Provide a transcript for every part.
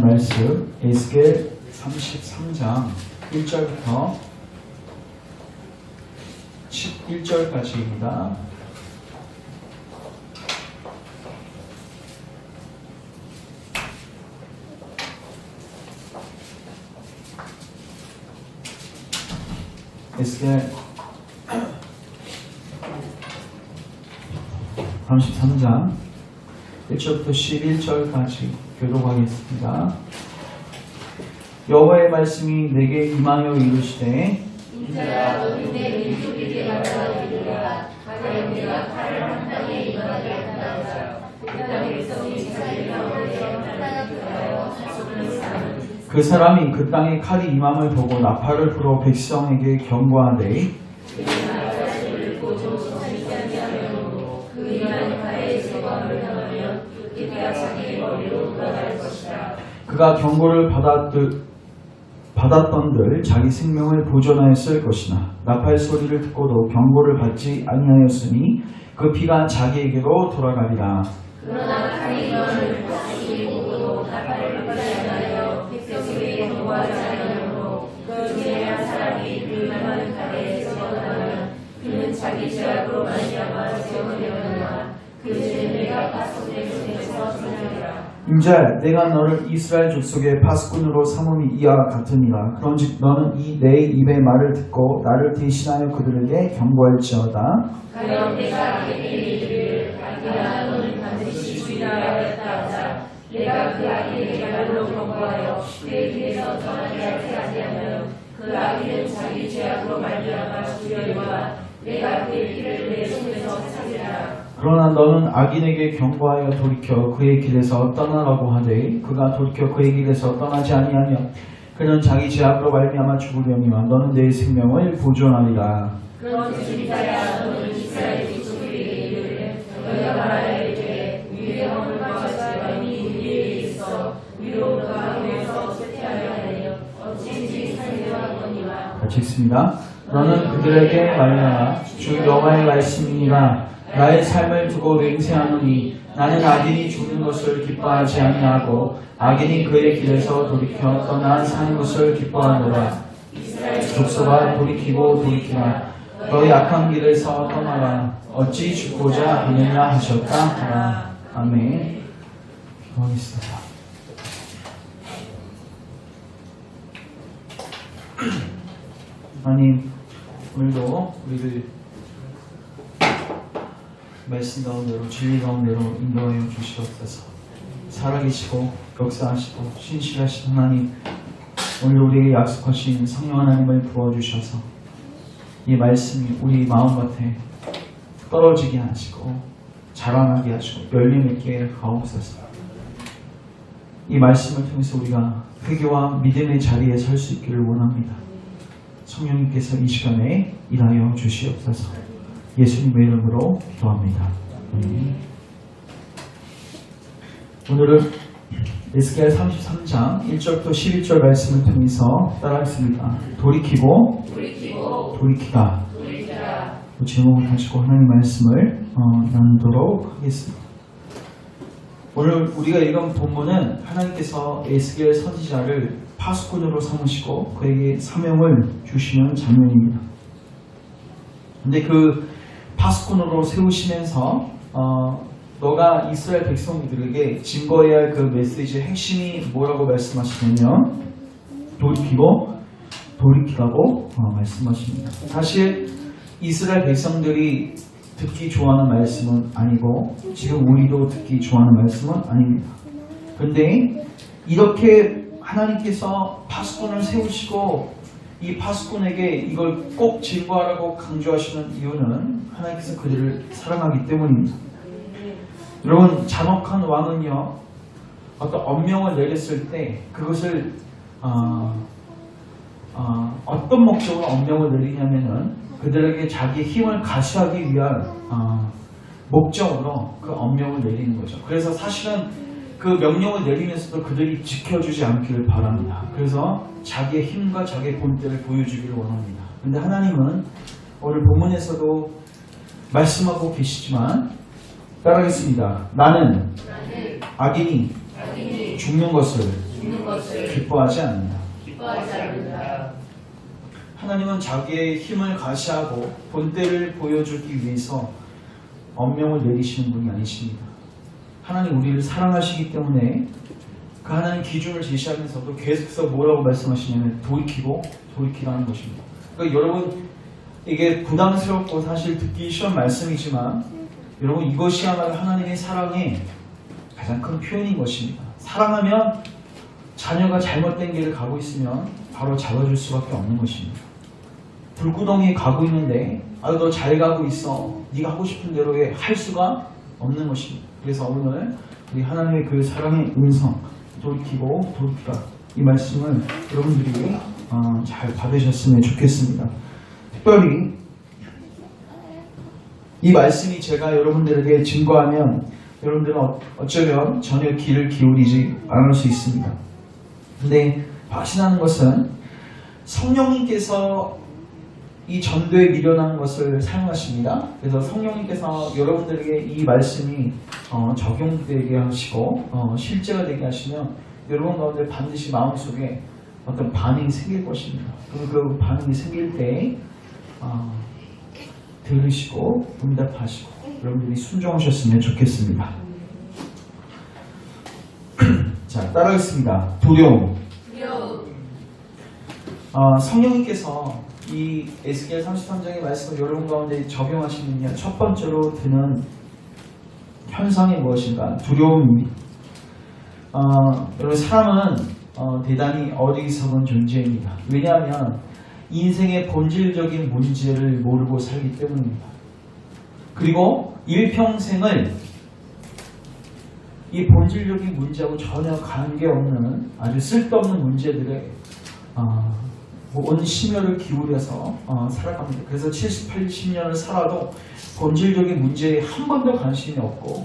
말씀 에스겔 33장 1절부터 11절까지입니다. 에스겔 33장 1절부터 11절까지 교독하겠습니다. 여호와의 말씀이 내게 임하여 이르시되 인자야 너는 내 민족에게 말하라. 이르라 가령 내가 칼을 한 땅에 임하게 한다자 그 땅의 백성이 자기를 얻으려 하나님 그하여 자손을 쌓는 그 사람이 그 땅에 칼이 임함을 보고 나팔을 불어 백성에게 경고하되 그 나라를 고정시키지 아니하므로 그 인한 칼의 제거함을 당하면 그때가 자기 머리로 돌아갈 것이다. 그가 경고를 받았던들 자기 생명을 보존하였을 것이나 나팔 소리를 듣고도 경고를 받지 아니하였으니 그 피가 자기에게로 돌아가리라. 그러나 칼이 너를 다시 보고도 나팔을 받지 아니하여 백성에게 경고하지 아니하므로 그 중에 한 사람이 그 많은 칼에 제거하면 그는 자기 죄악으로 말미암아 제거되었느냐 그 죄는 내가 파수꾼의 손에서 지나리라. 인자 내가 너를 이스라엘 족속의 파수꾼으로 삼음이 이와 같으니라. 그런즉 너는 이 내 입의 말을 듣고 나를 대신하여 그들에게 경고할지어다. 가령 내가 악에게 이르기를 악이나 너는 반드시 죽이라 하였다 하자 내가 그 악에게 말로 경고하여 그의 길에서 떠나게 하지 아니하면 그 악인은 자기 죄악으로 말미암아 죽으려니와 내가 그의 길을 내 손에서 찾으리라. 그러나 너는 악인에게 경고하여 돌이켜 그의 길에서 떠나라고 하되 그가 돌이켜 그의 길에서 떠나지 아니하면 그는 자기 죄악으로 말미암아 죽으려니와 너는 내 생명을 보존하리라. 그런즉 인자야 너는 이스라엘 족속에게 이르되 너희가 말하여 이르되 위의 허물과 가시가 이미 위에 있어 위로 가하면서 쇠퇴하려 하느냐 어찌인지 살려하거니와. 같이 읽습니다. 너는 그들에게 말하라. 주 여호와의 말씀이니라. 나의 삶을 두고 맹세하노니 나는 악인이 죽는 것을 기뻐하지 아니하고 악인이 그의 길에서 돌이켜 떠나 사는 것을 기뻐하노라. 족속아 돌이키고 돌이키라. 너의 악한 길에서 떠나라. 어찌 죽고자 하느냐 하셨다 하라. 아멘. 기도하겠습니다. 하나님, 오늘도 우리를 말씀 가운데로 진리 가운데로 인도하여 주시옵소서. 살아계시고 역사하시고 신실하신 하나님, 오늘 우리에게 약속하신 성령 하나님을 부어주셔서 이 말씀이 우리 마음밭에 떨어지게 하시고 자라나게 하시고 열매 맺게 하옵소서. 이 말씀을 통해서 우리가 회개와 믿음의 자리에 설 수 있기를 원합니다. 성령님께서 이 시간에 일하여 주시옵소서. 예수님의 이름으로 기도합니다. 오늘은 에스겔 33장 1절부터 11절 말씀을 통해서 따라하겠습니다. 돌이키고 돌이키다. 제목을 가지고 하나님의 말씀을 나누도록 하겠습니다. 오늘 우리가 읽은 본문은 하나님께서 에스겔 선지자를 파수꾼으로 삼으시고 그에게 사명을 주시는 장면입니다. 근데 그 파수꾼으로 세우시면서 너가 이스라엘 백성들에게 증거해야 할 그 메시지의 핵심이 뭐라고 말씀하시냐면 돌이키고 돌이키라고 말씀하십니다. 사실 이스라엘 백성들이 듣기 좋아하는 말씀은 아니고 지금 우리도 듣기 좋아하는 말씀은 아닙니다. 그런데 이렇게 하나님께서 파수꾼을 세우시고 이 파수꾼에게 이걸 꼭 증거하라고 강조하시는 이유는 하나님께서 그들을 사랑하기 때문입니다. 여러분, 잔혹한 왕은요 어떤 엄명을 내렸을 때 그것을 어떤 목적으로 엄명을 내리냐면은 그들에게 자기의 힘을 가시하기 위한 목적으로 그 엄명을 내리는 거죠. 그래서 사실은 그 명령을 내리면서도 그들이 지켜주지 않기를 바랍니다. 그래서 자기의 힘과 자기의 본때를 보여주기를 원합니다. 그런데 하나님은 오늘 본문에서도 말씀하고 계시지만 따라하겠습니다. 나는 악인이 죽는 것을 것을 기뻐하지 않는다. 기뻐하지 않는다. 하나님은 자기의 힘을 가시하고 본때를 보여주기 위해서 엄명을 내리시는 분이 아니십니다. 하나님 우리를 사랑하시기 때문에 그 하나님 기준을 제시하면서도 계속해서 뭐라고 말씀하시냐면 돌이키라는 것입니다. 그러니까 여러분 이게 부담스럽고 사실 듣기 쉬운 말씀이지만 여러분 이것이야말로 하나님의 사랑의 가장 큰 표현인 것입니다. 사랑하면 자녀가 잘못된 길을 가고 있으면 바로 잡아줄 수밖에 없는 것입니다. 불구덩이에 가고 있는데 너 잘 가고 있어. 네가 하고 싶은 대로 해. 할 수가 없는 것입니다. 그래서 오늘 우리 하나님의 그 사랑의 음성 돌이키라 이 말씀을 여러분들이 잘 받으셨으면 좋겠습니다. 특별히 이 말씀이 제가 여러분들에게 증거하면 여러분들은 어쩌면 전혀 귀를 기울이지 않을 수 있습니다. 근데 확신하는 것은 성령님께서 이 전도에 미련한 것을 사용하십니다. 그래서 성령님께서 여러분들에게 이 말씀이 적용되게 하시고 실제가 되게 하시면 여러분 가운데 반드시 마음속에 어떤 반응이 생길 것입니다. 그리고 그 반응이 생길 때 들으시고 응답하시고 여러분들이 순종하셨으면 좋겠습니다. 자, 따라하겠습니다. 두려움. 성령님께서 이 에스겔 33장의 말씀을 여러분 가운데 적용하시면요, 첫 번째로 드는 현상이 무엇인가? 두려움입니다. 여러분 사람은 대단히 어리석은 존재입니다. 왜냐하면 인생의 본질적인 문제를 모르고 살기 때문입니다. 그리고 일평생을 이 본질적인 문제하고 전혀 관계없는 아주 쓸데없는 문제들에 온 심혈을 기울여서 살아갑니다. 그래서 70, 80년을 살아도 본질적인 문제에 한 번도 관심이 없고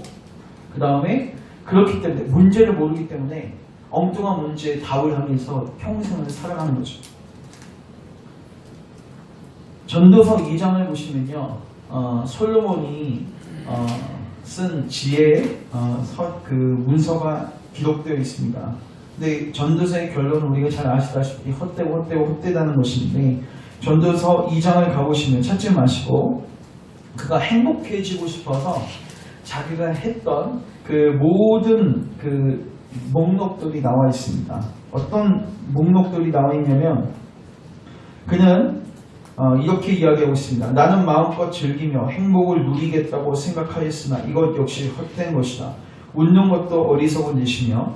그 다음에 그렇기 때문에 문제를 모르기 때문에 엉뚱한 문제에 답을 하면서 평생을 살아가는 거죠. 전도서 2장을 보시면요, 솔로몬이 쓴 지혜의 그 문서가 기록되어 있습니다. 근데 전도서의 결론은 우리가 잘 아시다시피 헛되다는 것인데, 전도서 2장을 가보시면 찾지 마시고 그가 행복해지고 싶어서 자기가 했던 그 모든 그 목록들이 나와 있습니다. 어떤 목록들이 나와 있냐면 그는 이렇게 이야기하고 있습니다. 나는 마음껏 즐기며 행복을 누리겠다고 생각하였으나 이것 역시 헛된 것이다. 웃는 것도 어리석은 짓이며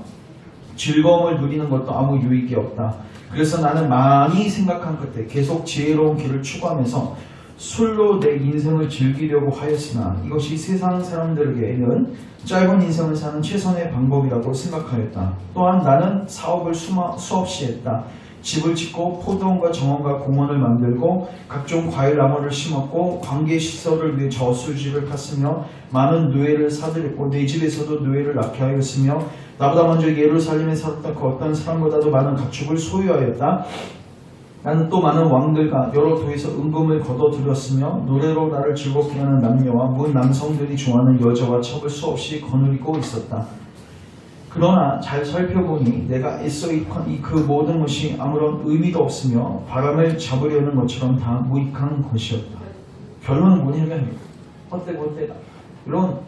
즐거움을 누리는 것도 아무 유익이 없다. 그래서 나는 많이 생각한 끝에 계속 지혜로운 길을 추구하면서 술로 내 인생을 즐기려고 하였으나 이것이 세상 사람들에게는 짧은 인생을 사는 최선의 방법이라고 생각하였다. 또한 나는 사업을 수없이 했다. 집을 짓고 포도원과 정원과 공원을 만들고 각종 과일 나무를 심었고 관계시설을 위해 저수지를 탔으며 많은 누에를 사들였고 내 집에서도 누에를 낳게 하였으며 나보다 먼저 예루살렘에 살았던 그 어떤 사람보다도 많은 가축을 소유하였다. 나는 또 많은 왕들과 여러 도에서 은금을 거둬들였으며 노래로 나를 즐겁게 하는 남녀와 문 남성들이 좋아하는 여자와 첩을 수없이 거느리고 있었다. 그러나 잘 살펴보니 내가 애써 일컫은 그 모든 것이 아무런 의미도 없으며 바람을 잡으려는 것처럼 다 무익한 것이었다. 결론은 뭐냐면 헛되다. 여러분,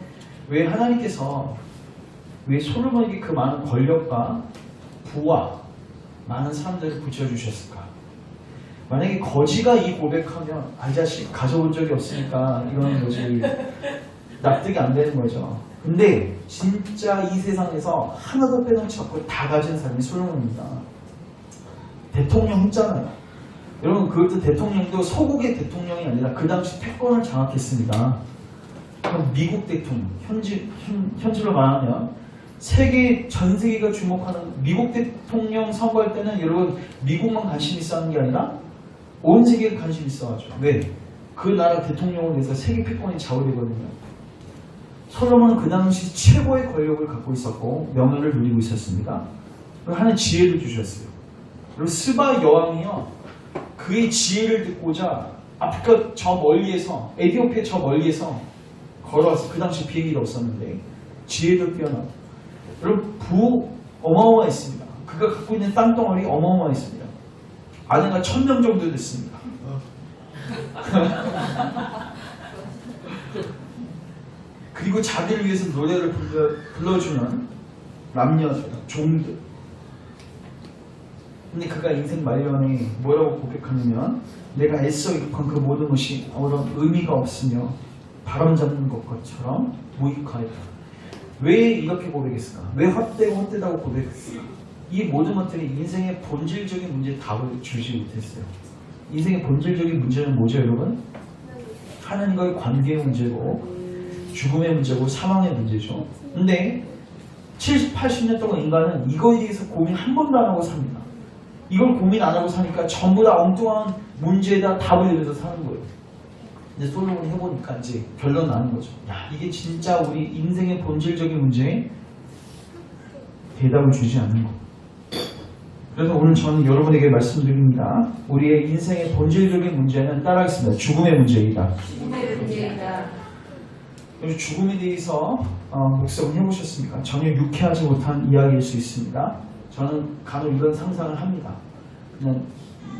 왜 하나님께서 왜 솔로몬에게 그 많은 권력과 부와 많은 사람들을 붙여주셨을까? 만약에 거지가 이 고백하면 이 자식 가져온 적이 없으니까 이런 것이 납득이 안 되는 거죠. 근데 진짜 이 세상에서 하나도 빼놓지 않고 다 가진 사람이 솔로몬입니다. 대통령 했잖아요. 여러분, 그것도 대통령도 소국의 대통령이 아니라 그 당시 패권을 장악했습니다. 미국 대통령, 현실로 말하면 전 세계가 주목하는 미국 대통령 선거할 때는 여러분 미국만 관심 있어 하는 게 아니라 온 세계가 관심 있어 하죠. 왜? 그 나라 대통령을 위해서 세계 패권이 좌우되거든요. 솔로몬은 그 당시 최고의 권력을 갖고 있었고 명예를 누리고 있었습니다. 그리고 하는 지혜를 주셨어요. 그리고 스바 여왕이요, 그의 지혜를 듣고자 아프리카 저 멀리에서, 에티오피아 저 멀리에서 걸어와서, 그 당시 비행기도 없었는데 지혜도 뛰어나고, 여러분 어마어마했습니다. 그가 갖고 있는 땅덩어리 어마어마했습니다. 아내가 1000명 정도 됐습니다. 그리고 자기를 위해서 노래를 불러주는 남녀들, 종들. 근데 그가 인생 말년에 뭐라고 고백하냐면 내가 애써 이룩한 그 모든 것이 아무런 의미가 없으며 바람 잡는 것처럼 무익하였다. 왜 이렇게 고백했을까? 왜 헛되고 헛되다고 고백했을까? 이 모든 것들이 인생의 본질적인 문제에 답을 주지 못했어요. 인생의 본질적인 문제는 뭐죠, 여러분? 하나님과의 관계의 문제고 죽음의 문제고 사망의 문제죠. 근데 70, 80년 동안 인간은 이거에 대해서 고민 한 번도 안 하고 삽니다. 이걸 고민 안 하고 사니까 전부 다 엉뚱한 문제에다 답을 내려서 사는 거예요. 근데 솔로몬이 해보니까 이제 결론 나는 거죠. 야, 이게 진짜 우리 인생의 본질적인 문제에 대답을 주지 않는 거. 그래서 오늘 저는 여러분에게 말씀드립니다. 우리의 인생의 본질적인 문제는 따라하겠습니다. 죽음의 문제이다. 죽음의 문제이다. 죽음에 대해서 묵상을 해보셨습니까? 전혀 유쾌하지 못한 이야기일 수 있습니다. 저는 간혹 이런 상상을 합니다. 그냥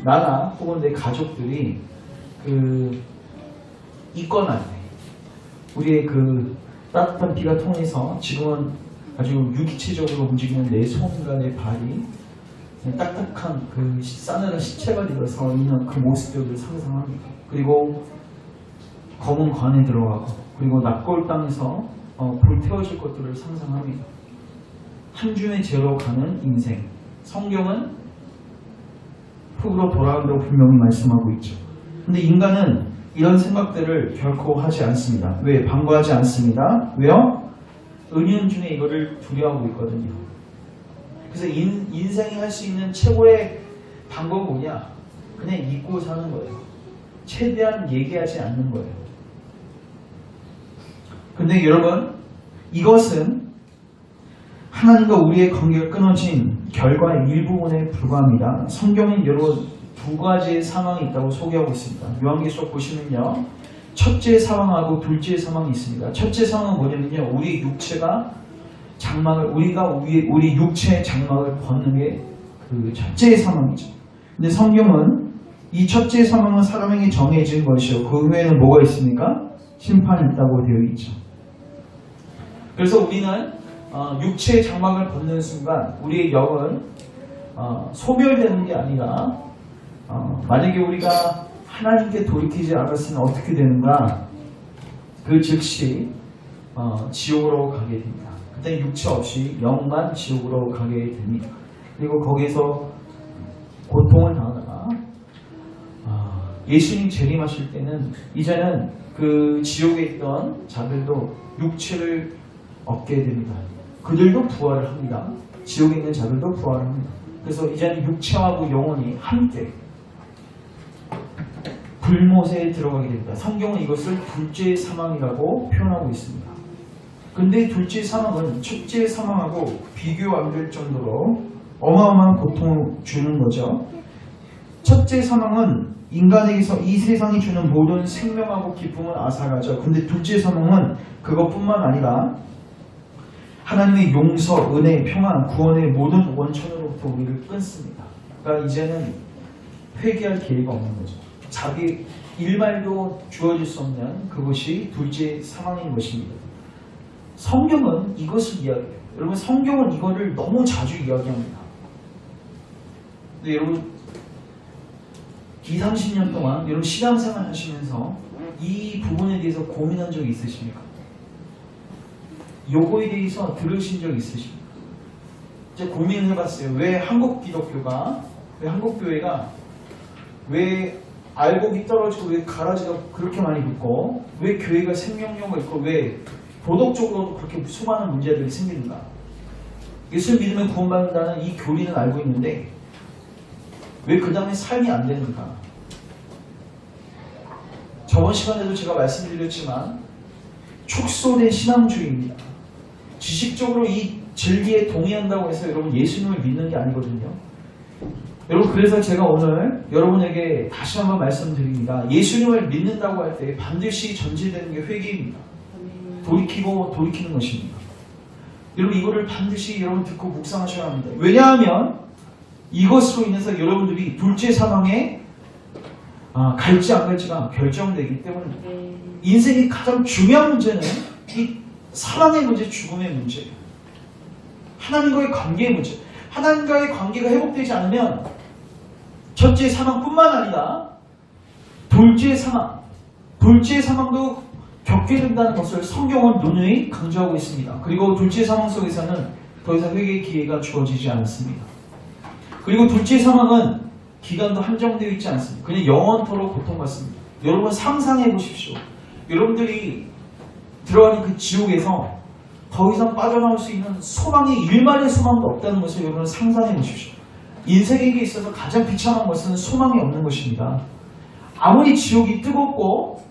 나나 혹은 내 가족들이 입건할 때 우리의 따뜻한 피가 통해서 지금은 아주 유기체적으로 움직이는 내 손과 내 발이 딱딱한 싸늘한 시체가 되어서 있는 그 모습들을 상상합니다. 그리고 검은 관에 들어가고 그리고 납골 땅에서 불태워질 것들을 상상합니다. 한 줌의 죄로 가는 인생. 성경은 흙으로 돌아간다고 분명히 말씀하고 있죠. 근데 인간은 이런 생각들을 결코 하지 않습니다. 왜? 방과하지 않습니다. 왜요? 은연중에 이거를 두려워하고 있거든요. 그래서 인생이 할 수 있는 최고의 방법은 뭐냐? 그냥 잊고 사는 거예요. 최대한 얘기하지 않는 거예요. 근데 여러분, 이것은 하나님과 우리의 관계가 끊어진 결과의 일부분에 불과합니다. 성경엔 여러분 두 가지의 상황이 있다고 소개하고 있습니다. 요한계시록 보시면요. 첫째 상황하고 둘째 상황이 있습니다. 첫째 상황은 뭐냐면요. 우리 육체가 우리 육체의 장막을 벗는 게 그 첫째 상황이죠. 근데 성경은 이 첫째 상황은 사람에게 정해진 것이요. 그 후에는 뭐가 있습니까? 심판이 있다고 되어 있죠. 그래서 우리는 육체의 장막을 벗는 순간 우리의 영은 소멸되는 게 아니라 만약에 우리가 하나님께 돌이키지 않았으면 어떻게 되는가? 그 즉시 지옥으로 가게 됩니다. 그때 육체 없이 영만 지옥으로 가게 됩니다. 그리고 거기서 고통을 당하다가 예수님 재림하실 때는 이제는 그 지옥에 있던 자들도 육체를 얻게 됩니다. 그들도 부활을 합니다. 지옥에 있는 자들도 부활을 합니다. 그래서 이제는 육체하고 영혼이 함께 불못에 들어가게 됩니다. 성경은 이것을 둘째 사망이라고 표현하고 있습니다. 근데 둘째 사망은 첫째 사망하고 비교 안 될 정도로 어마어마한 고통을 주는 거죠. 첫째 사망은 인간에게서 이 세상이 주는 모든 생명하고 기쁨을 앗아가죠. 근데 둘째 사망은 그것뿐만 아니라 하나님의 용서, 은혜, 평안, 구원의 모든 원천으로부터 우리를 끊습니다. 그러니까 이제는 회개할 기회가 없는 거죠. 자기 일말도 주어질 수 없는 그것이 둘째 상황인 것입니다. 성경은 이것을 이야기해요. 여러분, 성경은 이거를 너무 자주 이야기합니다. 근데 여러분 20-30년 동안 여러분 신앙생활 하시면서 이 부분에 대해서 고민한 적이 있으십니까? 요거에 대해서 들으신 적 있으십니까? 이제 고민을 해봤어요. 왜 한국교회가 왜 알곡이 떨어지고 왜 가라지가 그렇게 많이 붙고 왜 교회가 생명력이 있고 왜 도덕적으로도 그렇게 수많은 문제들이 생기는가? 예수를 믿으면 구원받는다는 이 교리는 알고 있는데 왜 그 다음에 삶이 안 되는가? 저번 시간에도 제가 말씀드렸지만 축소된 신앙주의입니다. 지식적으로 이 진리에 동의한다고 해서 여러분 예수님을 믿는 게 아니거든요. 여러분, 그래서 제가 오늘 여러분에게 다시 한번 말씀드립니다. 예수님을 믿는다고 할 때 반드시 전제되는 게 회개입니다. 돌이키는 것입니다. 여러분, 이거를 반드시 여러분 듣고 묵상하셔야 합니다. 왜냐하면 이것으로 인해서 여러분들이 둘째 사망에 갈지 안 갈지가 결정되기 때문에 인생의 가장 중요한 문제는 이 사망의 문제, 죽음의 문제예요. 하나님과의 관계의 문제. 하나님과의 관계가 회복되지 않으면 첫째 사망뿐만 아니라 둘째 사망도 겪게 된다는 것을 성경은 누누이 강조하고 있습니다. 그리고 둘째 사망 속에서는 더 이상 회개의 기회가 주어지지 않습니다. 그리고 둘째 사망은 기간도 한정되어 있지 않습니다. 그냥 영원토록 고통받습니다. 여러분 상상해 보십시오. 여러분들이 들어가는 그 지옥에서 더 이상 빠져나올 수 있는 소망이 일말의 소망도 없다는 것을 여러분 상상해 보십시오. 인생에게 있어서 가장 비참한 것은 소망이 없는 것입니다. 아무리 지옥이 뜨겁고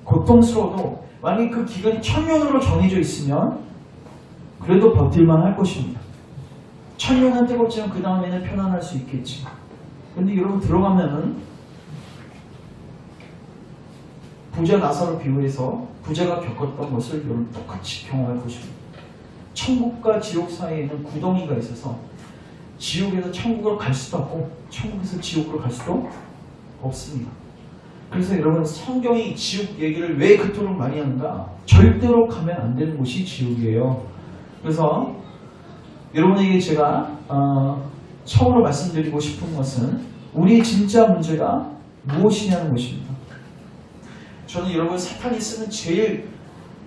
고통스러워도 만약에 그 기간이 1000년으로 정해져 있으면 그래도 버틸만 할 것입니다. 1000년은 뜨겁지만 그 다음에는 편안할 수 있겠지. 근데 여러분 들어가면은 부자 나사로 비유해서 부자가 겪었던 것을 여러분 똑같이 경험할 것입니다. 천국과 지옥 사이에는 구덩이가 있어서 지옥에서 천국으로 갈 수도 없고 천국에서 지옥으로 갈 수도 없습니다. 그래서 여러분 성경이 지옥 얘기를 왜 그토록 많이 하는가? 절대로 가면 안 되는 곳이 지옥이에요. 그래서 여러분에게 제가 처음으로 말씀드리고 싶은 것은 우리의 진짜 문제가 무엇이냐는 것입니다. 저는 여러분 사탄이 쓰는 제일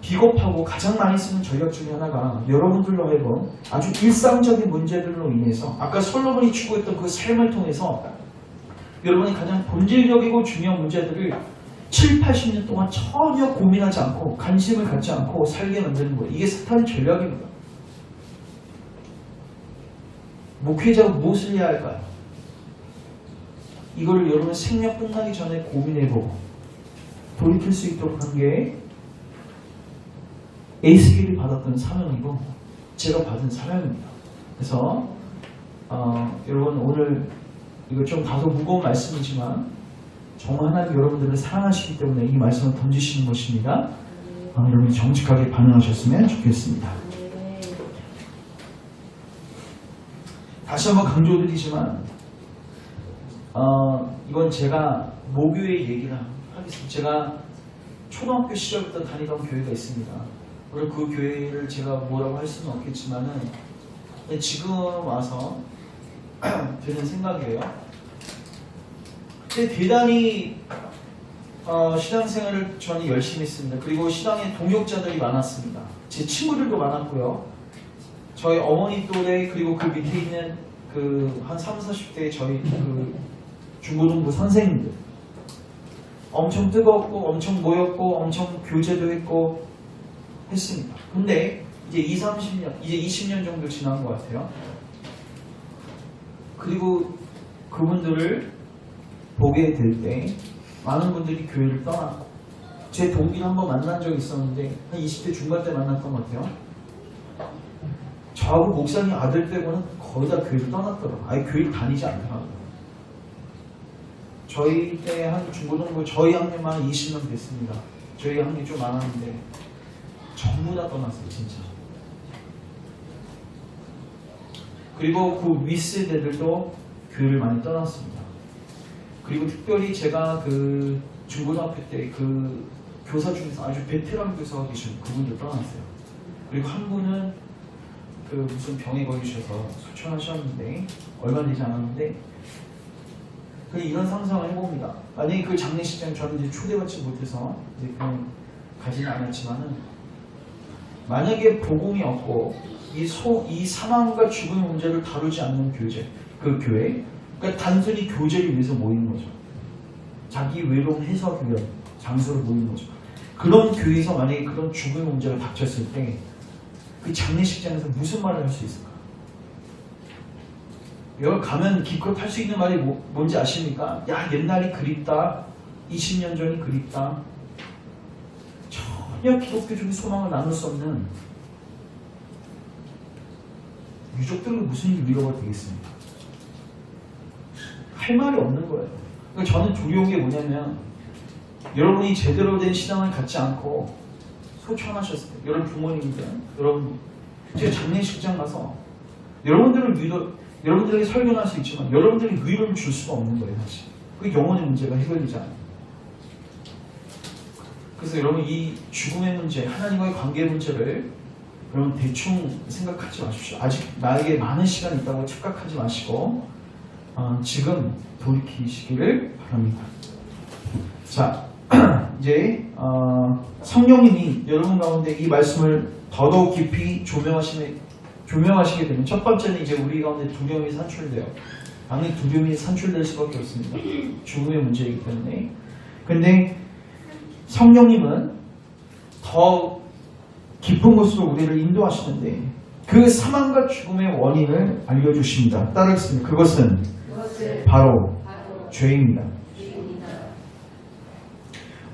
비겁하고 가장 많이 쓰는 전략 중에 하나가 여러분들로 하여금 아주 일상적인 문제들로 인해서 아까 솔로몬이 추구했던 그 삶을 통해서 여러분이 가장 본질적이고 중요한 문제들을 7, 80년 동안 전혀 고민하지 않고 관심을 갖지 않고 살게 만드는 거예요. 이게 사탄의 전략입니다. 목회자가 무엇을 해야 할까요? 이거를 여러분 생명 끝나기 전에 고민해보고 돌이킬 수 있도록 한 게 에이스길이 받았던 사명이고 제가 받은 사명입니다. 그래서 여러분 오늘 이거 좀 다소 무거운 말씀이지만 정말 하나님 여러분들을 사랑하시기 때문에 이 말씀을 던지시는 것입니다. 여러분이 정직하게 반응하셨으면 좋겠습니다. 다시 한번 강조드리지만 이건 제가 모교의 얘기를 하겠습니다. 제가 초등학교 시절부터 다니던 교회가 있습니다. 물론 그 교회를 제가 뭐라고 할 수는 없겠지만은 지금 와서 드는 생각이에요. 근데 대단히 신앙생활을 저는 열심히 했습니다. 그리고 신앙의 동역자들이 많았습니다. 제 친구들도 많았고요. 저희 어머니 또래 그리고 그 밑에 있는 그 한 30, 40대 저희 그 중고등부 선생님들 엄청 뜨겁고 엄청 모였고 엄청 교제도 했고 했습니다. 근데 이제 20, 30년 이제 20년 정도 지난 것 같아요. 그리고 그분들을 보게 될 때 많은 분들이 교회를 떠났고 제 동기를 한번 만난 적이 있었는데 한 20대 중반 때 만났던 것 같아요. 저하고 목사님 아들 빼고는 거의 다 교회를 떠났더라고요. 아예 교회를 다니지 않더라고요. 저희 때 한 중고등부 저희 학년만 20명 됐습니다. 저희 학년이 좀 많았는데 전부 다 떠났어요. 진짜. 그리고 그 윗세대들도 교회를 많이 떠났습니다. 그리고 특별히 제가 그 중고등학교 때 그 교사 중에서 아주 베테랑 교사가 계신 그분도 떠났어요. 그리고 한 분은 그 무슨 병에 걸리셔서 소천하셨는데 얼마 되지 않았는데 이런 상상을 해봅니다. 만약에 그 장례식장 저는 이제 초대받지 못해서 이제 그냥 가지는 않았지만은 만약에 복음이 없고 이 사망과 죽음의 문제를 다루지 않는 그 교회, 그러니까 단순히 교제를 위해서 모이는 거죠. 자기 외로움 해소하기 위한 장소로 모이는 거죠. 그런 교회에서 만약에 그런 죽음의 문제가 닥쳤을 때 그 장례식장에서 무슨 말을 할 수 있을까? 여기 가면 기껏 할 수 있는 말이 뭔지 아십니까? 야, 옛날이 그립다. 20년 전이 그립다. 전혀 기독교적인 소망을 나눌 수 없는 유족들은 무슨 일이 위로가 되겠습니까? 할 말이 없는 거예요. 그러니까 저는 두려운 게 뭐냐면 여러분이 제대로 된 신앙을 갖지 않고 소천하셨을 때 여러분 부모님들 여러분 제가 장례식장 가서 여러분들을 여러분들에게 설교는 할 수 있지만 여러분들에게 위로를 줄 수가 없는 거예요. 사실 그 영혼의 문제가 해결되지 않아요. 그래서 여러분 이 죽음의 문제, 하나님과의 관계 문제를 여러분 대충 생각하지 마십시오. 아직 나에게 많은 시간이 있다고 착각하지 마시고 지금 돌이키시기를 바랍니다. 자, 이제 성령님이 여러분 가운데 이 말씀을 더더욱 깊이 조명하시게 되면 첫 번째는 이제 우리 가운데 두려움이 산출돼요. 당연히 두려움이 산출될 수밖에 없습니다. 죽음의 문제이기 때문에. 근데 성령님은 더 깊은 곳으로 우리를 인도하시는데 그 사망과 죽음의 원인을 알려주십니다. 따르겠습니다. 그것은 바로 죄입니다.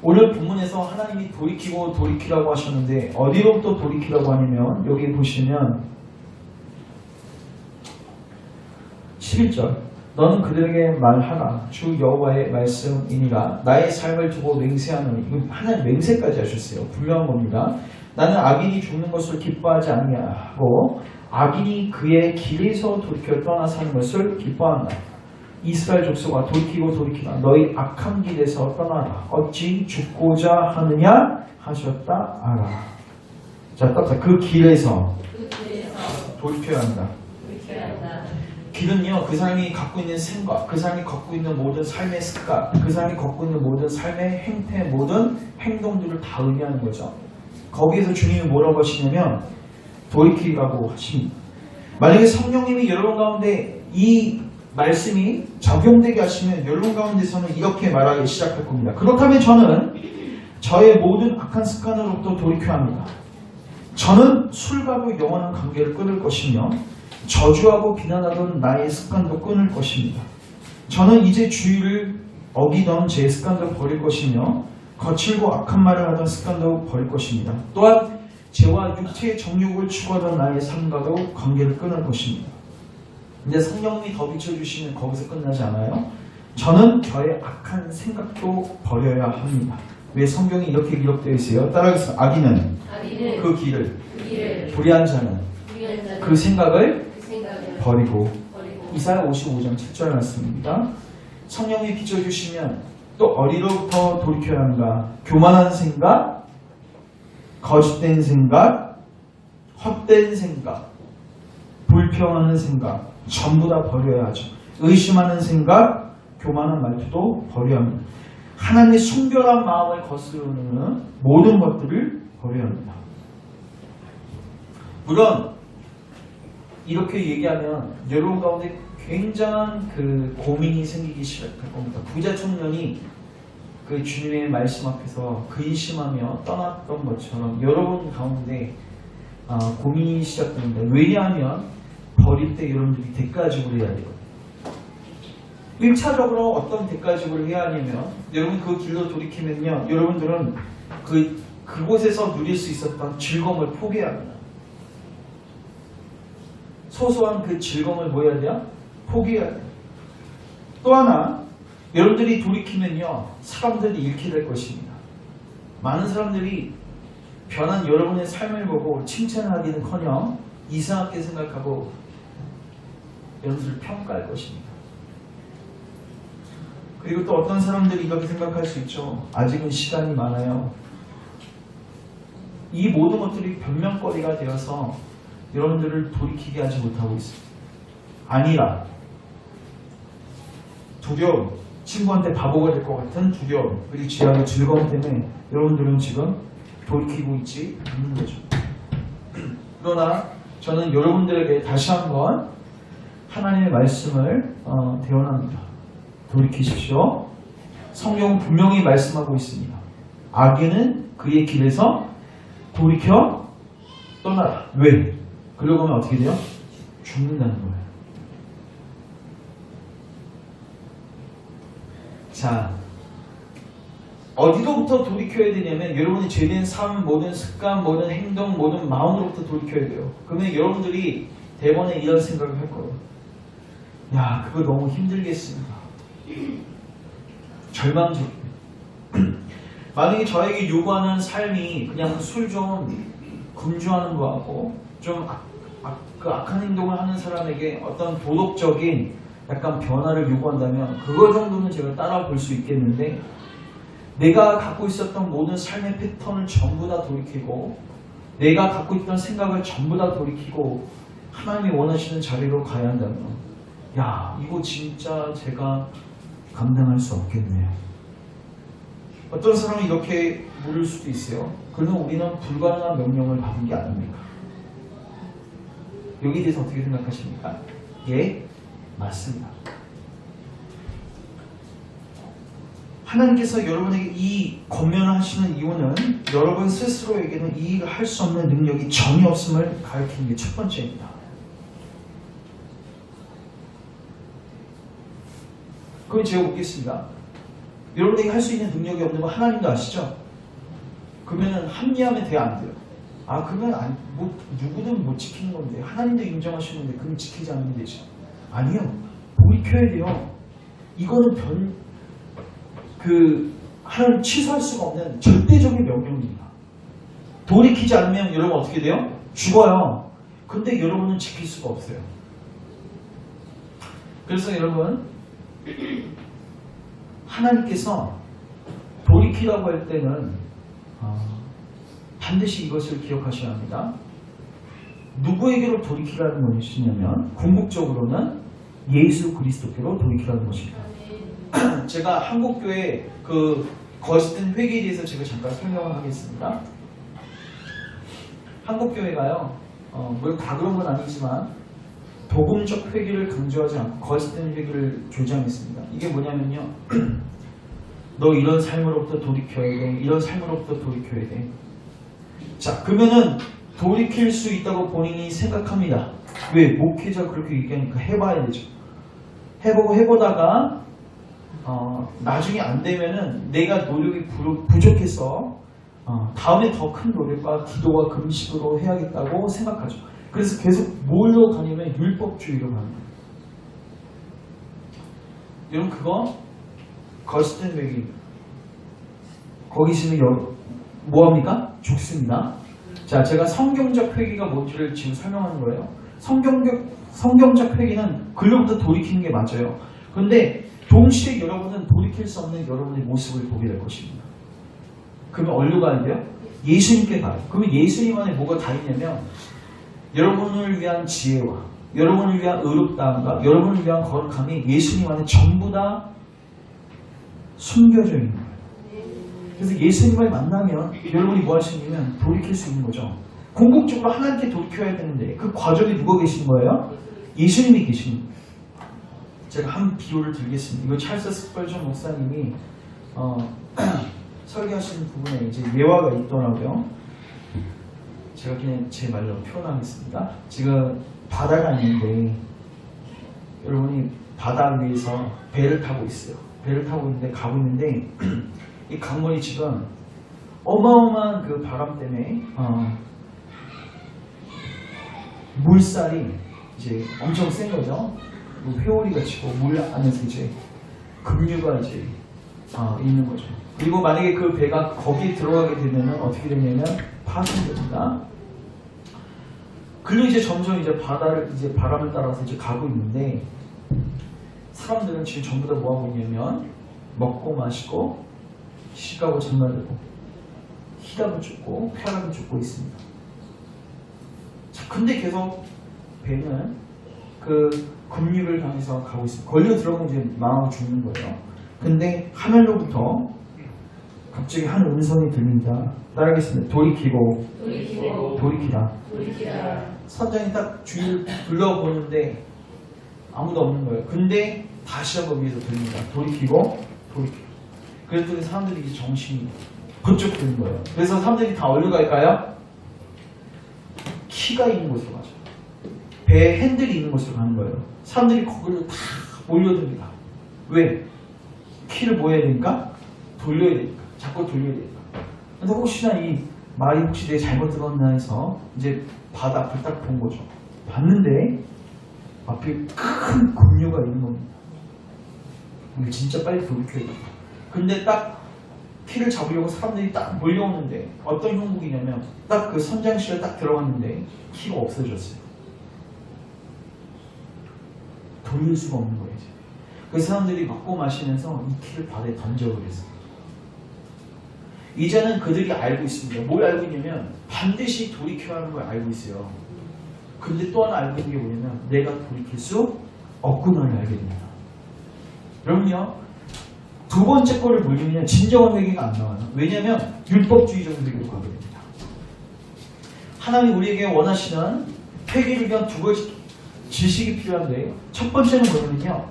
오늘 본문에서 하나님이 돌이키고 돌이키라고 하셨는데 어디로부터 돌이키라고 하냐면 여기 보시면 11절 너는 그들에게 말하라 주 여호와의 말씀이니라 나의 삶을 두고 맹세하노니 이거 하나님 맹세까지 하셨어요. 분명한 겁니다. 나는 악인이 죽는 것을 기뻐하지 아니하고 악인이 그의 길에서 돌이켜 떠나 사는 것을 기뻐한다. 이스라엘 족속아 돌이키고 돌이키라 너희 악한 길에서 떠나라 어찌 죽고자 하느냐 하셨다 알아. 자, 딱 그 길에서 돌이켜야 한다. 길은요 그 사람이 갖고 있는 생각, 그 사람이 갖고 있는 모든 삶의 습관, 그 사람이 갖고 있는 모든 삶의 행태, 모든 행동들을 다 의미하는 거죠. 거기에서 주님이 뭐라고 하시냐면 돌이키라고 하십니다. 만약에 성령님이 여러분 가운데 이 말씀이 적용되게 하시면 여러분 가운데서는 이렇게 말하기 시작할 겁니다. 그렇다면 저는 저의 모든 악한 습관으로부터 돌이켜야 합니다. 저는 술과도 영원한 관계를 끊을 것이며 저주하고 비난하던 나의 습관도 끊을 것입니다. 저는 이제 주의를 어기던 제 습관도 버릴 것이며 거칠고 악한 말을 하던 습관도 버릴 것입니다. 또한 죄와 육체의 정욕을 추구하던 나의 삶과도 관계를 끊을 것입니다. 근데 성령님이 더 비춰주시면 거기서 끝나지 않아요. 저는 저의 악한 생각도 버려야 합니다. 왜 성경이 이렇게 기록되어 있어요? 따라하겠습니다. 악인은 그 길을 불의한 자는 그 생각을 버리고. 이사야 55장 7절 말씀입니다. 성령이 비춰주시면 또 어디로부터 돌이켜야 한가? 교만한 생각, 거짓된 생각, 헛된 생각, 불평하는 생각 전부 다 버려야 하죠. 의심하는 생각, 교만한 말투도 버려야 합니다. 하나님의 순결한 마음을 거스르는 모든 것들을 버려야 합니다. 물론 이렇게 얘기하면 여러분 가운데 굉장한 그 고민이 생기기 시작할 겁니다. 부자 청년이 그 주님의 말씀 앞에서 근심하며 떠났던 것처럼 여러분 가운데 고민이 시작됩니다. 왜냐하면 버릴 때 여러분들이 대가지불을 해야 돼요. 1차적으로 어떤 대가지불을 해야 하냐면 여러분 그 길로 돌이키면요 여러분들은 그곳에서 누릴 수 있었던 즐거움을 포기해야 합니다. 소소한 그 즐거움을 뭐 해야 돼요? 포기해야 돼요. 또 하나 여러분들이 돌이키면요 사람들이 잃게 될 것입니다. 많은 사람들이 변한 여러분의 삶을 보고 칭찬하기는커녕 이상하게 생각하고 여러분들을 평가할 것입니다. 그리고 또 어떤 사람들이 이렇게 생각할 수 있죠. 아직은 시간이 많아요. 이 모든 것들이 변명거리가 되어서 여러분들을 돌이키게 하지 못하고 있습니다. 아니라 두려움, 친구한테 바보가 될 것 같은 두려움, 그리고 지하의 즐거움 때문에 여러분들은 지금 돌이키고 있지 않는 거죠. 그러나 저는 여러분들에게 다시 한번 하나님의 말씀을 대언합니다. 돌이키십시오. 성경은 분명히 말씀하고 있습니다. 악인은 그의 길에서 돌이켜 떠나라. 왜? 그러고 하면 어떻게 돼요? 죽는다는 거예요. 자, 어디로부터 돌이켜야 되냐면 여러분이 죄된 삶, 모든 습관, 모든 행동, 모든 마음으로부터 돌이켜야 돼요. 그러면 여러분들이 대번에 이런 생각을 할 거예요. 야, 그거 너무 힘들겠습니다. 절망적. 만약에 저에게 요구하는 삶이 그냥 술 좀 금주하는 거하고 좀 그 악한 행동을 하는 사람에게 어떤 도덕적인 약간 변화를 요구한다면 그거 정도는 제가 따라 볼 수 있겠는데, 내가 갖고 있었던 모든 삶의 패턴을 전부 다 돌이키고 내가 갖고 있던 생각을 전부 다 돌이키고 하나님이 원하시는 자리로 가야 한다면, 야, 이거 진짜 제가 감당할 수 없겠네요. 어떤 사람은 이렇게 물을 수도 있어요. 그러면 우리는 불가능한 명령을 받은 게 아닙니까? 여기에 대해서 어떻게 생각하십니까? 예, 맞습니다. 하나님께서 여러분에게 이 권면을 하시는 이유는 여러분 스스로에게는 이 일을 할 수 없는 능력이 전혀 없음을 가르치는 게 첫 번째입니다. 그럼 제가 묻겠습니다. 여러분에게 할 수 있는 능력이 없는 거 하나님도 아시죠? 그러면 합리하면 돼요, 안 돼요? 아, 그러면 누구든 못 지키는 건데, 하나님도 인정하시는 건데 그럼 지키지 않으면 되죠. 아니요, 돌이켜야 돼요. 이거는 하나님 취소할 수가 없는 절대적인 명령입니다. 돌이키지 않으면 여러분 어떻게 돼요? 죽어요. 근데 여러분은 지킬 수가 없어요. 그래서 여러분, 하나님께서 돌이키라고 할 때는 반드시 이것을 기억하셔야 합니다. 누구에게로 돌이키라는 것이냐면 궁극적으로는 예수 그리스도께로 돌이키라는 것입니다. 제가 한국교회 그 거짓된 회개에 대해서 제가 잠깐 설명을 하겠습니다. 한국교회가요, 물론 다 그런 건 아니지만 복음적 회개를 강조하지 않고 거짓된 회개를 조장했습니다. 이게 뭐냐면요, 너 이런 삶으로부터 돌이켜야 돼, 이런 삶으로부터 돌이켜야 돼. 자, 그러면은 돌이킬 수 있다고 본인이 생각합니다. 왜? 목회자가 그렇게 얘기하니까 해봐야 되죠. 해보다가 나중에 안 되면은 내가 노력이 부족해서 다음에 더 큰 노력과 기도와 금식으로 해야겠다고 생각하죠. 그래서 계속 뭘로 가냐면 율법주의로 가는 거예요. 여러분, 그거 거짓된 회개입니다. 거기 있으면 뭐합니까? 죽습니다. 자, 제가 성경적 회개가 뭔지를 지금 설명하는 거예요. 성경적 회개는 글로부터 돌이키는 게 맞아요. 그런데 동시에 여러분은 돌이킬 수 없는 여러분의 모습을 보게 될 것입니다. 그러면 어디로 가야 돼요? 예수님께 가요. 그러면 예수님 안에 뭐가 다 있냐면 여러분을 위한 지혜와 여러분을 위한 의롭다함과 여러분을 위한 거룩함이 예수님 안에 전부 다 숨겨져 있는 거예요. 그래서 예수님을 만나면 여러분이 뭐 할 수 있냐면 돌이킬 수 있는 거죠. 궁극적으로 하나님께 돌이켜야 되는데 그 과정에 누가 계신 거예요? 예수님이 계신 거예요. 제가 한 비유를 드리겠습니다. 이거 찰스 스펄전 목사님이 설교하시는 부분에 이제 예화가 있더라고요. 제가 그냥 제 말로 표현하겠습니다. 지금 바다가 있는데 여러분이 바다 위에서 배를 타고 있어요. 배를 타고 있는데 가고 있는데 이 강물이 지금 어마어마한 그 바람 때문에 물살이 이제 엄청 센 거죠. 회오리가 치고 물 안에서 이제 급류가 이제 있는 거죠. 그리고 만약에 그 배가 거기에 들어가게 되면 어떻게 되냐면 파손됩니다. 그리고 이제 점점 이제 바람을 따라서 이제 가고 있는데 사람들은 지금 전부 다 뭐 하고 있냐면 먹고 마시고 시가고 장마르고 희락을 쫓고 쾌락을 쫓고 있습니다. 자, 근데 계속 배는 그 급류를 당해서 가고 있습니다. 걸려 들어가면 이제 망하고 죽는 거예요. 근데 하늘로부터 갑자기 한 음성이 들립니다. 따라하겠습니다. 돌이키라. 선장이 딱 주위를 둘러보는데 아무도 없는 거예요. 근데 다시 한번 위에서 들립니다. 돌이키고. 그랬더니 사람들이 이제 정신이 번쩍 드는 거예요. 그래서 사람들이 다 어디로 갈까요? 키가 있는 곳으로 가죠. 배에 핸들이 있는 곳으로 가는 거예요. 사람들이 거기로 다 몰려듭니다. 왜? 키를 뭐 해야 되니까? 돌려야 되니까. 자꾸 돌려야 되니까. 근데 혹시나 이 말이 혹시 내가 잘못 들었나 해서 이제 바다 앞을 딱 본 거죠. 봤는데 앞에 큰 급류가 있는 겁니다. 이게 진짜 빨리 돌이켜야 돼. 근데 딱 키를 잡으려고 사람들이 딱 몰려오는데 어떤 형국이냐면 딱 그 선장실에 딱 들어갔는데 키가 없어졌어요. 돌릴 수가 없는 거예요. 이제. 그 사람들이 먹고 마시면서 이 키를 바다에 던져버렸어요. 이제는 그들이 알고 있습니다. 뭘 알고 있냐면 반드시 돌이켜야 하는 걸 알고 있어요. 근데 또 하나 알고 있는 게 뭐냐면 내가 돌이킬 수 없구나를 알게 됩니다. 여러분요, 두 번째 거를 물리면 진정한 회개가 안 나와요. 왜냐하면 율법주의적인 회개로 가게 됩니다. 하나님이 우리에게 원하시는 회개를 위한 두 가지 지식이 필요한데, 첫 번째는 뭐냐면요,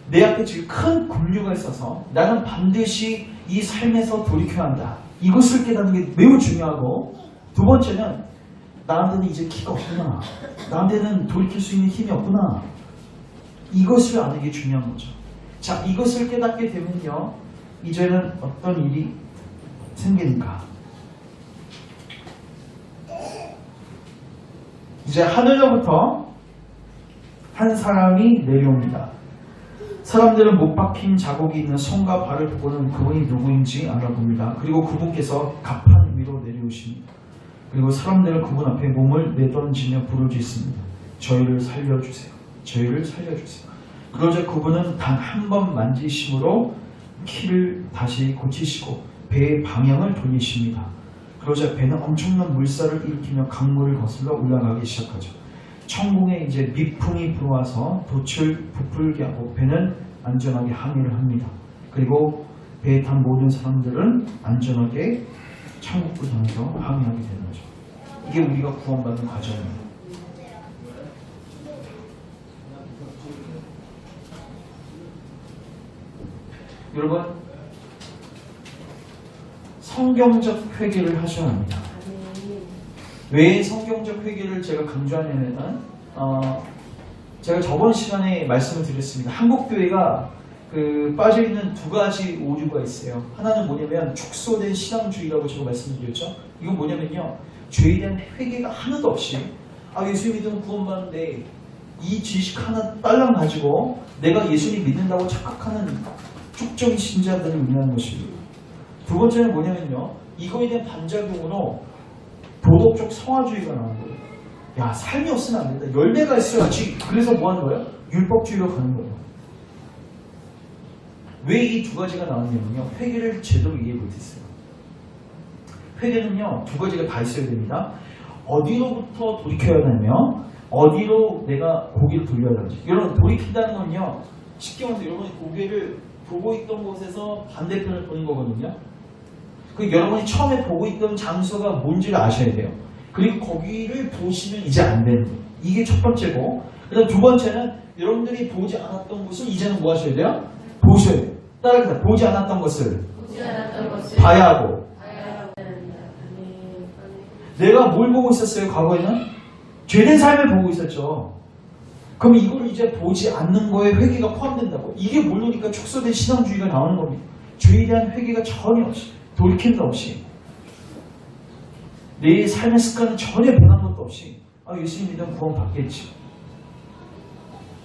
내 앞에 지금 큰 군류가 있어서 나는 반드시 이 삶에서 돌이켜야 한다. 이것을 깨닫는 게 매우 중요하고, 두 번째는 나한테는 이제 키가 없구나. 나한테는 돌이킬 수 있는 힘이 없구나. 이것을 아는 게 중요한 거죠. 자, 이것을 깨닫게 되면요, 이제는 어떤 일이 생기는가. 이제 하늘로부터 한 사람이 내려옵니다. 사람들은 못 박힌 자국이 있는 손과 발을 보고는 그분이 누구인지 알아봅니다. 그리고 그분께서 가판 위로 내려오십니다. 그리고 사람들은 그분 앞에 몸을 내던지며 부르짖습니다. 저희를 살려주세요. 저희를 살려주세요. 그러자 그분은 단 한 번 만지심으로 키를 다시 고치시고 배의 방향을 돌리십니다. 그러자 배는 엄청난 물살을 일으키며 강물을 거슬러 올라가기 시작하죠. 천공에 이제 미풍이 불어와서 돛을 부풀게 하고 배는 안전하게 항해를 합니다. 그리고 배에 탄 모든 사람들은 안전하게 천국을 향해서 항해하게 되는 거죠. 이게 우리가 구원받는 과정입니다. 여러분, 성경적 회개를 하셔야 합니다. 왜 성경적 회개를 제가 강조하냐면은 제가 저번 시간에 말씀을 드렸습니다. 한국교회가 빠져있는 두 가지 오류가 있어요. 하나는 뭐냐면 축소된 신앙주의라고 제가 말씀드렸죠. 이건 뭐냐면요, 죄에 대한 회개가 하나도 없이 예수 믿으면 구원받는데 이 지식 하나 딸랑 가지고 내가 예수님 믿는다고 착각하는 축적인 신자들을 의미하는 것입니다. 두 번째는 뭐냐면요, 이거에 대한 반작용으로 도덕적 성화주의가 나온 거예요. 야, 삶이 없으면 안 된다. 열매가 있어야지. 그래서 뭐 하는 거예요? 율법주의로 가는 거예요. 왜 이 두 가지가 나왔냐면요, 회개를 제대로 이해 못했어요. 회개는요, 두 가지가 다 있어야 됩니다. 어디로부터 돌이켜야 하냐면 어디로 내가 고개를 돌려야 하는지. 여러분, 돌이킨다는 건요, 쉽게 말해서 여러분이 고개를 보고 있던 곳에서 반대편을 보는 거거든요. 여러분이 처음에 보고 있던 장소가 뭔지를 아셔야 돼요. 그리고 거기를 보시면 이제 안 되는 거예요. 이게 첫 번째고, 그다음 두 번째는 여러분들이 보지 않았던 것을 이제는 뭐 하셔야 돼요? 보셔야 돼요. 따라합니다. 보지 않았던 것을 봐야 하고. 내가 뭘 보고 있었어요? 과거에는 죄된 삶을 보고 있었죠. 그럼 이걸 이제 보지 않는 거에 회개가 포함된다고. 이게 모르니까 축소된 신앙주의가 나오는 겁니다. 죄에 대한 회개가 전혀 없이, 돌이킴도 없이, 내 삶의 습관은 전혀 변한 것도 없이 예수님 믿으면 구원 받겠지.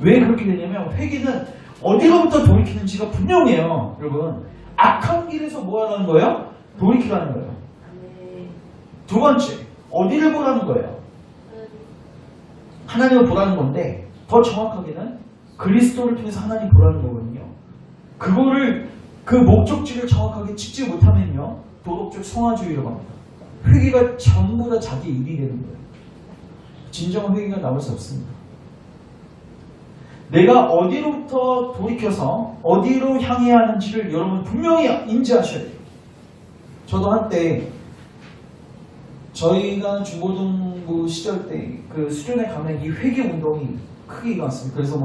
왜 그렇게 되냐면 회개는 어디로부터 돌이키는지가 분명해요. 여러분, 악한 길에서 뭐 하라는 거예요? 돌이키라는 거예요. 두 번째, 어디를 보라는 거예요? 하나님을 보라는 건데, 더 정확하게는 그리스도를 통해서 하나님 보라는 거거든요. 그거를, 그 목적지를 정확하게 찍지 못하면요, 도덕적 성화주의라고 합니다. 회개가 전부 다 자기 일이 되는 거예요. 진정한 회개가 나올 수 없습니다. 내가 어디로부터 돌이켜서 어디로 향해야 하는지를 여러분 분명히 인지하셔야 돼요. 저도 한때 저희가 중고등부 시절 때 그 수련회 가면 이 회개 운동이 크게 일어났습니다. 그래서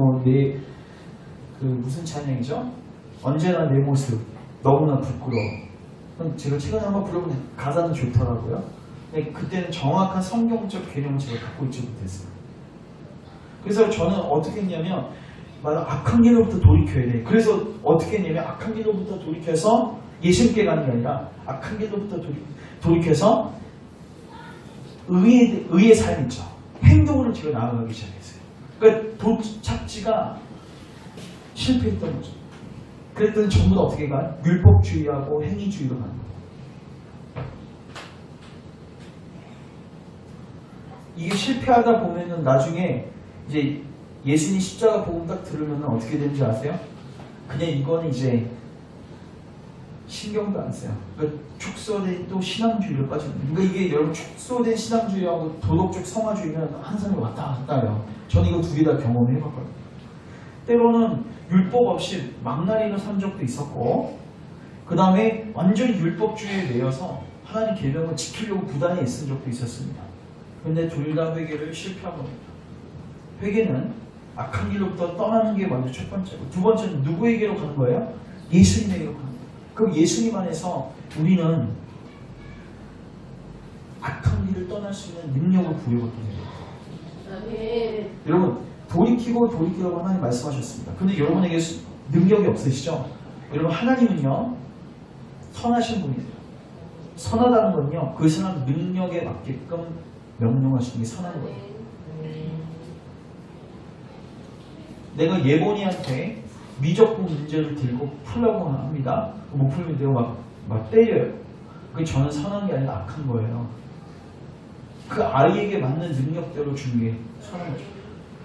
무슨 찬양이죠? 언제나 내 모습 너무나 부끄러워. 제가 최근에 한번 불러본 가사는 좋더라고요. 근데 그때는 정확한 성경적 개념을 제가 갖고 있지 못했어요. 그래서 저는 어떻게 했냐면, 악한 길로부터 돌이켜야 돼. 그래서 어떻게 했냐면, 악한 길로부터 돌이켜서 예수님께 가는 게 아니라 악한 길로부터 돌이켜서 의의 삶 있죠. 행동으로 제가 나아가기 시작했어요. 그러니까 도착지가 실패했던 거죠. 그랬더니 전부 다 어떻게 가요? 율법주의하고 행위주의로 가는 거예요. 이게 실패하다 보면은 나중에 이제 예수님 십자가 복음 딱 들으면 어떻게 되는지 아세요? 그냥 이거는 이제 신경도 안 써요. 그러니까 축소된 또 신앙주의로 빠지는 거예요. 그러니까 이게 여러분 축소된 신앙주의하고 도덕적 성화주의는 한 사람이 왔다 갔다 해요. 저는 이거 두 개 다 경험을 해봤거든요. 때로는 율법 없이 망나니로 산 적도 있었고, 그 다음에 완전히 율법주의에 매여서 하나님 계명을 지키려고 부단히 애쓴 적도 있었습니다. 그런데 둘 다 회개를 실패한 겁니다. 회개는 악한 길로부터 떠나는 게 먼저 첫 번째고, 두 번째는 누구에게로 가는 거예요? 예수님에게로 가는 거예요. 그럼 예수님 안에서 우리는 악한 길을 떠날 수 있는 능력을 부여받게 됩니다. 여러분, 돌이키라고 하나님 말씀하셨습니다. 근데 여러분에게 능력이 없으시죠? 여러분, 하나님은요 선하신 분이세요. 선하다는 건요 그 사람 능력에 맞게끔 명령하시는 게 선한 거예요. 내가 예본이한테 미적분 문제를 들고 풀려고 합니다. 못 풀면 내가 막 때려요. 그게 저는 선한 게 아니라 악한 거예요. 그 아이에게 맞는 능력대로 주는 게 선한 거죠.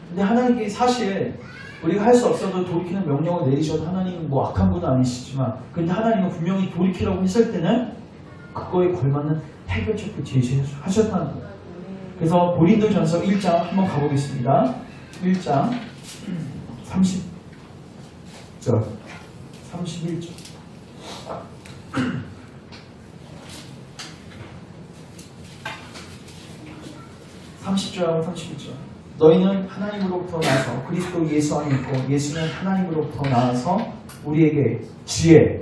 근데 하나님께 사실 우리가 할 수 없어도 돌이키는 명령을 내리셔도 하나님은 뭐 악한 분은 아니시지만, 근데 하나님은 분명히 돌이키라고 했을 때는 그거에 걸맞는 해결책을 제시하셨다는 거예요. 그래서 고린도전서 1장 한번 가보겠습니다. 1장 31절 30절하고 31절. 너희는 하나님으로부터 나와서 그리스도 예수 안에 있고, 예수는 하나님으로부터 나와서 우리에게 지혜,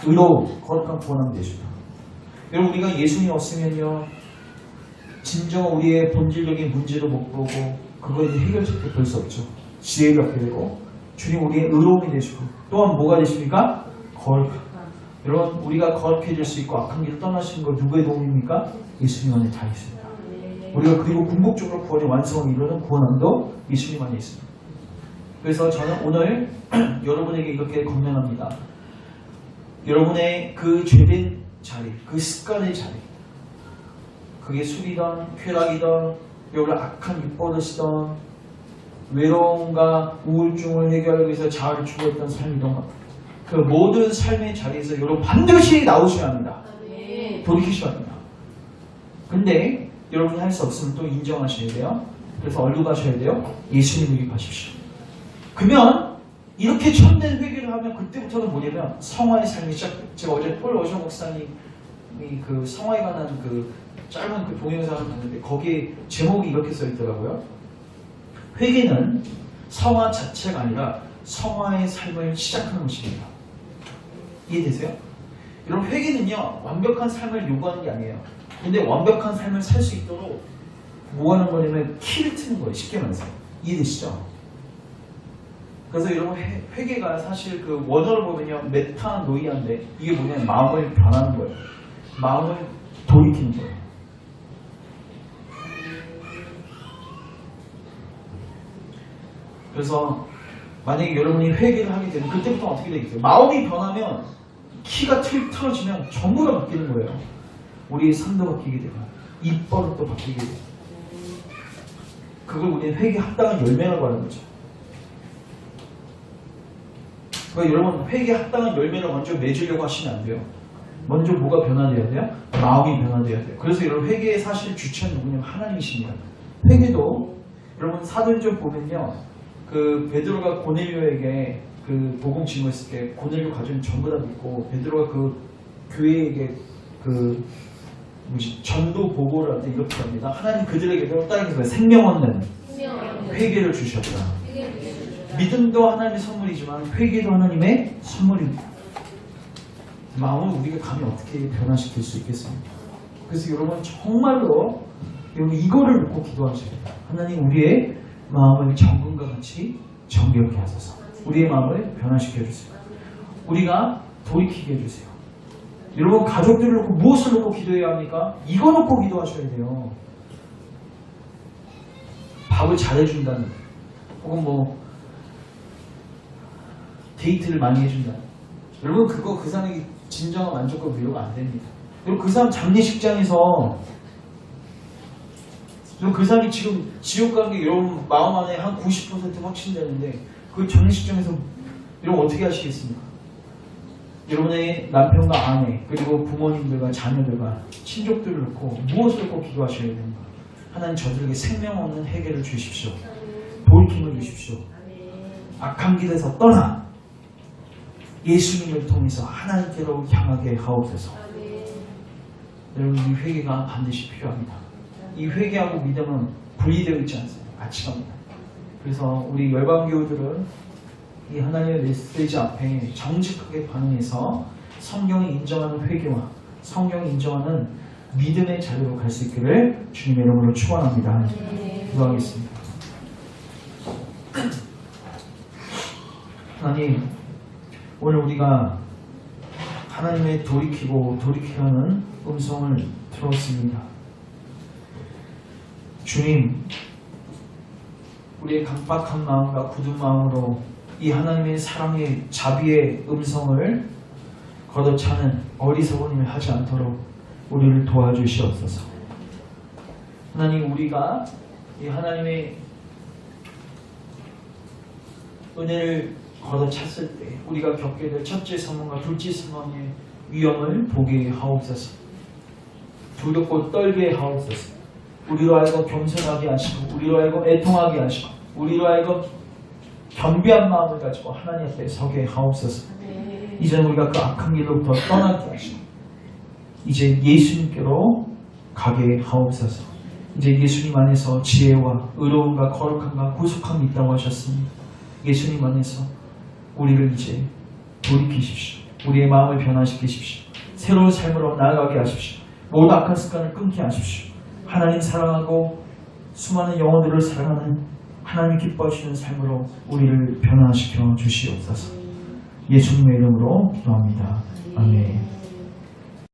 의로움, 거룩한 구원함이 되시다. 여러분, 우리가 예수님 없으면요 진정 우리의 본질적인 문제도 못 보고 그거에 대해 해결책도 볼 수 없죠. 지혜를 얻게 되고, 주님 우리의 의로움이 되시고, 또한 뭐가 되십니까? 거룩한. 여러분, 우리가 거룩해질 수 있고 악한 길을 떠나시는 거 누구의 도움입니까? 예수님 안에 다 있습니다. 우리가 그리고 궁극적으로 구원의 완성을 이루는 구원함도 예수님 안에 있습니다. 그래서 저는 오늘 여러분에게 이렇게 권면합니다. 여러분의 그 죄된 자리, 그 습관의 자리, 그게 술이든 쾌락이든 여러분 악한 입버릇이든 외로움과 우울증을 해결하기 위해서 자아를 추구했던 삶이든, 그 모든 삶의 자리에서 여러분 반드시 나오셔야 합니다. 돌이키셔야 합니다. 근데 여러분이 할 수 없으면 또 인정하셔야 돼요. 그래서 얼른 가셔야 돼요. 예수님에게 가십시오. 그러면 이렇게 참된 회개를 하면 그때부터는 뭐냐면 성화의 삶이 시작. 제가 어제 폴 워셔 목사님이 그 성화에 관한 그 짧은 그 동영상을 봤는데 거기에 제목이 이렇게 써 있더라고요. 회개는 성화 자체가 아니라 성화의 삶을 시작하는 것입니다. 이해되세요? 여러분, 회개는요 완벽한 삶을 요구하는 게 아니에요. 근데 완벽한 삶을 살 수 있도록 뭐 하는 거냐면 키를 트는 거예요. 쉽게 말해서. 이해되시죠? 그래서 여러분, 회개가 사실 그 원어를 보면요 메타노이아인데 이게 뭐냐면 마음을 변하는 거예요. 마음을 돌이키는 거예요. 그래서 만약에 여러분이 회개를 하게 되면 그때부터 어떻게 되겠어요? 마음이 변하면 키가 틀어지면 전부 다 바뀌는 거예요. 우리의 삶도 바뀌게 되고 입버릇도 바뀌게 되고, 그걸 우리는 회개 합당한 열매라고 하는 거죠. 그러니까 여러분, 회개 합당한 열매를 먼저 맺으려고 하시면 안 돼요. 먼저 뭐가 변화돼야 돼요? 마음이 변화돼야 돼요. 그래서 여러분, 회개의 사실 주체는 누구냐면 하나님이십니다. 회개도 여러분 사도행전 보면요, 그 베드로가 고넬료에게 그 복음 증거했을 때 고넬료 가족은 전부 다 믿고 베드로가 그 교회에게 그 전도 보고를 할 때 이렇게 합니다. 하나님 그들에게도 다른 생명 얻는 회개를 주셨다. 믿음도 하나님의 선물이지만 회개도 하나님의 선물입니다. 마음을 우리가 감히 어떻게 변화시킬 수 있겠습니까? 그래서 여러분 정말로 여러분 이거를 놓고 기도하셔야 돼요. 하나님, 우리의 마음을 정금과 같이 정결케 하소서. 우리의 마음을 변화시켜 주세요. 우리가 돌이키게 해주세요. 여러분, 가족들을 놓고 무엇을 놓고 기도해야 합니까? 이거 놓고 기도하셔야 돼요. 밥을 잘해준다는, 혹은 뭐 데이트를 많이 해준다는, 여러분 그거 그 사람에게 진정한 만족과 위로가 안 됩니다. 여러분, 그 사람 장례식장에서 그럼 그 사람이 지금 지옥 가는 게 여러분 마음 안에 한 90% 확신되는데 그 정식점에서 여러분 어떻게 하시겠습니까? 여러분의 남편과 아내 그리고 부모님들과 자녀들과 친족들을 놓고 무엇을 꼭 기도하셔야 되는가? 하나님 저들에게 생명 없는 해결을 주십시오. 돌이킴을 주십시오. 악한 길에서 떠나 예수님을 통해서 하나님께로 향하게 하옵소서. 여러분 이 회개가 반드시 필요합니다. 이 회개하고 믿음은 분리되어 있지 않습니다. 같이 갑니다. 그래서 우리 열방교우들은 이 하나님의 메시지 앞에 정직하게 반응해서 성경이 인정하는 회개와 성경이 인정하는 믿음의 자리로 갈 수 있기를 주님의 이름으로 축원합니다. 기도하겠습니다. 하나님, 오늘 우리가 하나님의 돌이키고 돌이키라는 음성을 들었습니다. 주님, 우리의 강박한 마음과 굳은 마음으로 이 하나님의 사랑의 자비의 음성을 걷어차는 어리석은 일을 하지 않도록 우리를 도와주시옵소서. 하나님, 우리가 이 하나님의 은혜를 걷어찼을 때 우리가 겪게 될 첫째 상황과 둘째 상황의 위험을 보게 하옵소서. 두렵고 떨게 하옵소서. 우리로 하여금 겸손하게 하시고 우리로 하여금 애통하게 하시고 우리로 하여금 겸비한 마음을 가지고 하나님 앞에 서게 하옵소서. 이제 우리가 그 악한 길로부터 떠나게 하시고 이제 예수님께로 가게 하옵소서. 이제 예수님 안에서 지혜와 의로움과 거룩함과 구속함이 있다고 하셨습니다. 예수님 안에서 우리를 이제 돌이키십시오. 우리의 마음을 변화시키십시오. 새로운 삶으로 나아가게 하십시오. 모든 악한 습관을 끊게 하십시오. 하나님 사랑하고 수많은 영혼들을 사랑하는 하나님 기뻐하시는 삶으로 우리를 변화시켜 주시옵소서. 예수님의 이름으로 기도합니다. 아멘.